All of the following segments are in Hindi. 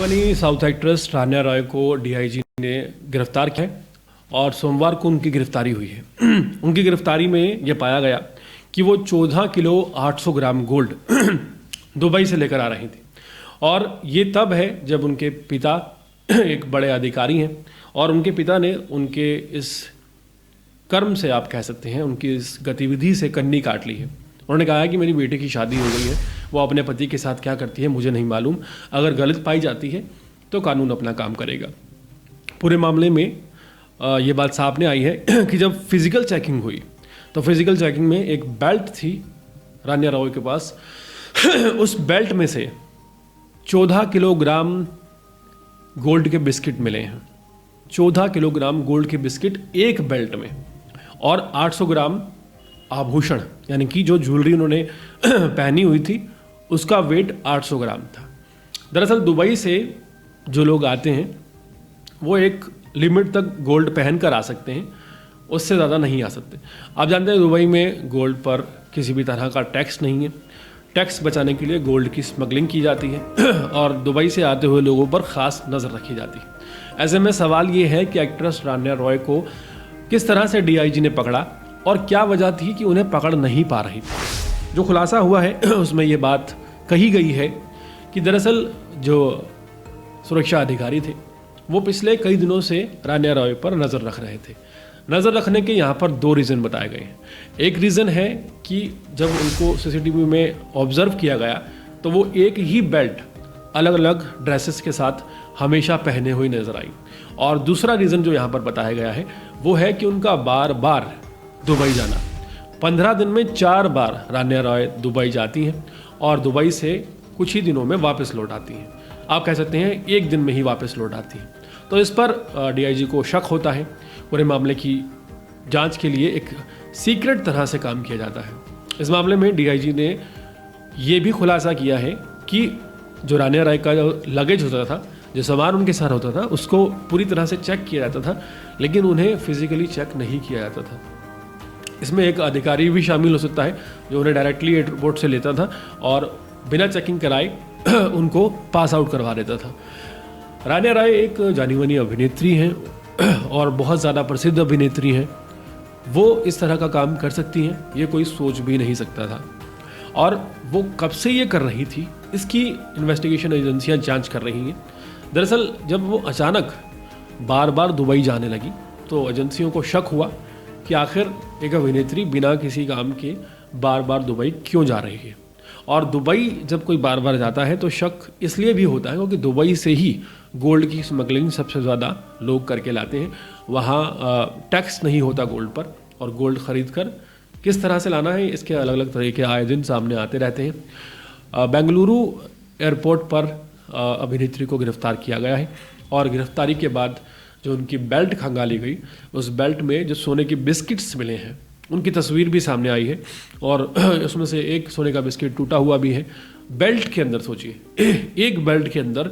बनी साउथ एक्ट्रेस रान्या रॉय को डीआईजी ने गिरफ्तार किया है और सोमवार को उनकी गिरफ्तारी हुई है। उनकी गिरफ्तारी में यह पाया गया कि वो 14 किलो 800 ग्राम गोल्ड दुबई से लेकर आ रही थी और ये तब है जब उनके पिता एक बड़े अधिकारी हैं और उनके पिता ने उनके इस कर्म से, आप कह सकते हैं, उनकी इस गतिविधि से कन्नी काट ली है। उन्होंने कहा है कि मेरी बेटी की शादी हो गई है, वो अपने पति के साथ क्या करती है मुझे नहीं मालूम, अगर गलत पाई जाती है तो कानून अपना काम करेगा। पूरे मामले में ये बात सामने आई है कि जब फिजिकल चेकिंग हुई तो फिजिकल चेकिंग में एक बेल्ट थी रान्या रॉय के पास। उस बेल्ट में से 14 किलोग्राम गोल्ड के बिस्किट मिले हैं। 14 किलोग्राम गोल्ड के बिस्किट एक बेल्ट में और 800 ग्राम आभूषण, यानी कि जो ज्वेलरी उन्होंने पहनी हुई थी उसका वेट 800 ग्राम था। दरअसल दुबई से जो लोग आते हैं वो एक लिमिट तक गोल्ड पहन कर आ सकते हैं, उससे ज़्यादा नहीं आ सकते। आप जानते हैं दुबई में गोल्ड पर किसी भी तरह का टैक्स नहीं है। टैक्स बचाने के लिए गोल्ड की स्मगलिंग की जाती है और दुबई से आते हुए लोगों पर ख़ास नज़र रखी जाती है। ऐसे में सवाल ये है कि एक्ट्रेस रान्या रॉय को किस तरह से डीआईजी ने पकड़ा और क्या वजह थी कि उन्हें पकड़ नहीं पा रही थी। जो खुलासा हुआ है उसमें ये बात कही गई है कि दरअसल जो सुरक्षा अधिकारी थे वो पिछले कई दिनों से रान्या रॉय पर नज़र रख रहे थे। नज़र रखने के यहाँ पर 2 रीज़न बताए गए हैं। एक रीज़न है कि जब उनको सीसीटीवी में ऑब्जर्व किया गया तो वो एक ही बेल्ट अलग अलग ड्रेसेस के साथ हमेशा पहने हुई नजर आई। और दूसरा रीज़न जो यहाँ पर बताया गया है वो है कि उनका बार बार दुबई जाना। 15 दिन में 4 बार रान्या रॉय दुबई जाती हैं और दुबई से कुछ ही दिनों में वापस लौट आती हैं। आप कह सकते हैं एक दिन में ही वापस लौट आती हैं। तो इस पर डीआईजी को शक होता है। पूरे मामले की जांच के लिए एक सीक्रेट तरह से काम किया जाता है। इस मामले में डीआईजी ने ये भी खुलासा किया है कि जो रान्या रॉय का जो लगेज होता था, जो सामान उनके साथ होता था, उसको पूरी तरह से चेक किया जाता था, लेकिन उन्हें फिजिकली चेक नहीं किया जाता था। इसमें एक अधिकारी भी शामिल हो सकता है जो उन्हें डायरेक्टली एयरपोर्ट से लेता था और बिना चेकिंग कराए उनको पास आउट करवा देता था। रान्या रॉय एक जानी मानी अभिनेत्री हैं और बहुत ज़्यादा प्रसिद्ध अभिनेत्री हैं। वो इस तरह का काम कर सकती हैं ये कोई सोच भी नहीं सकता था। और वो कब से ये कर रही थी इसकी इन्वेस्टिगेशन एजेंसियां जांच कर रही हैं। दरअसल जब वो अचानक बार बार दुबई जाने लगी तो एजेंसियों को शक हुआ कि आखिर एक अभिनेत्री बिना किसी काम के बार बार दुबई क्यों जा रही है। और दुबई जब कोई बार बार जाता है तो शक इसलिए भी होता है क्योंकि दुबई से ही गोल्ड की स्मगलिंग सबसे ज़्यादा लोग करके लाते हैं। वहाँ टैक्स नहीं होता गोल्ड पर और गोल्ड ख़रीद कर किस तरह से लाना है इसके अलग अलग तरीके आए दिन सामने आते रहते हैं। बेंगलुरु एयरपोर्ट पर अभिनेत्री को गिरफ्तार किया गया है और गिरफ्तारी के बाद जो उनकी बेल्ट खंगाली गई, उस बेल्ट में जो सोने के बिस्किट्स मिले हैं उनकी तस्वीर भी सामने आई है और उसमें से एक सोने का बिस्किट टूटा हुआ भी है। बेल्ट के अंदर सोचिए, एक बेल्ट के अंदर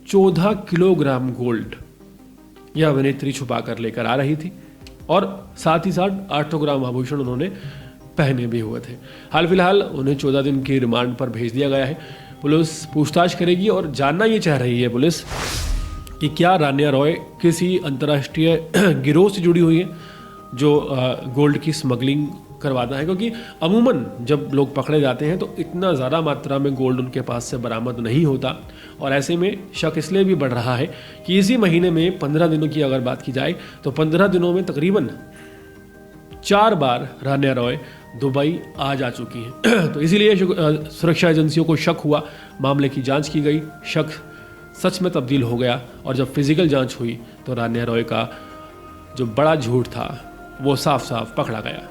14 किलोग्राम गोल्ड यह अभिनेत्री छुपा कर लेकर आ रही थी और साथ ही साथ 800 ग्राम आभूषण उन्होंने पहने भी हुए थे। हाल फिलहाल उन्हें 14 दिन की रिमांड पर भेज दिया गया है। पुलिस पूछताछ करेगी और जानना ये चाह रही है पुलिस कि क्या रान्या रॉय किसी अंतर्राष्ट्रीय गिरोह से जुड़ी हुई है जो गोल्ड की स्मगलिंग करवाता है, क्योंकि अमूमन जब लोग पकड़े जाते हैं तो इतना ज़्यादा मात्रा में गोल्ड उनके पास से बरामद नहीं होता। और ऐसे में शक इसलिए भी बढ़ रहा है कि इसी महीने में 15 दिनों की अगर बात की जाए तो 15 दिनों में तकरीबन 4 बार रान्या रॉय दुबई आ जा चुकी हैं। तो इसीलिए सुरक्षा एजेंसियों को शक हुआ, मामले की जांच की गई, शक सच में तब्दील हो गया और जब फिजिकल जांच हुई तो रान्या रॉय का जो बड़ा झूठ था वो साफ साफ पकड़ा गया।